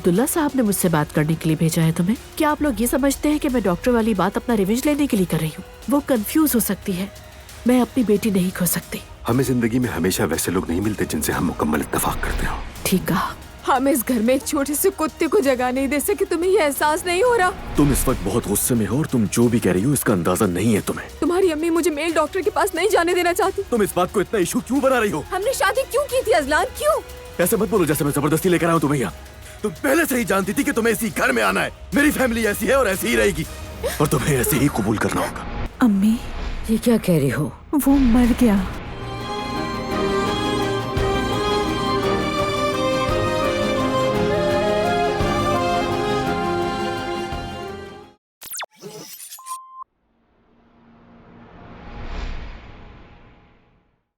अब्दुल्ला साहब ने मुझसे बात करने के लिए भेजा है तुम्हें। क्या आप लोग ये समझते हैं कि मैं डॉक्टर वाली बात अपना रिवेंज लेने के लिए कर रही हूँ? वो कंफ्यूज हो सकती है। मैं अपनी बेटी नहीं खो सकती। हमें जिंदगी में हमेशा वैसे लोग नहीं मिलते जिनसे हम मुकम्मल इत्तेफाक करते हो। ठीक कहा। हम इस घर में एक छोटे से कुत्ते को जगह नहीं दे सके। तुम्हें ये एहसास नहीं हो रहा? तुम इस वक्त बहुत गुस्से में हो और तुम जो भी कह रही हो इसका अंदाजा नहीं है तुम्हें। तुम्हारी अम्मी मुझे मेल डॉक्टर के पास नहीं जाने देना चाहती। तुम इस बात को इतना इशू क्यों बना रही हो? हमने शादी क्यों की थी अजलान? क्यों? ऐसे मत बोलो जैसे मैं जबरदस्ती लेकर आया हूँ तुम्हें यहाँ। तुम पहले से ही जानती थी कि तुम्हें इसी घर में आना है। मेरी फैमिली ऐसी है और ऐसी ही रहेगी और तुम्हें ऐसे ही कबूल करना होगा। अम्मी, ये क्या कह रही हो? वो मर गया।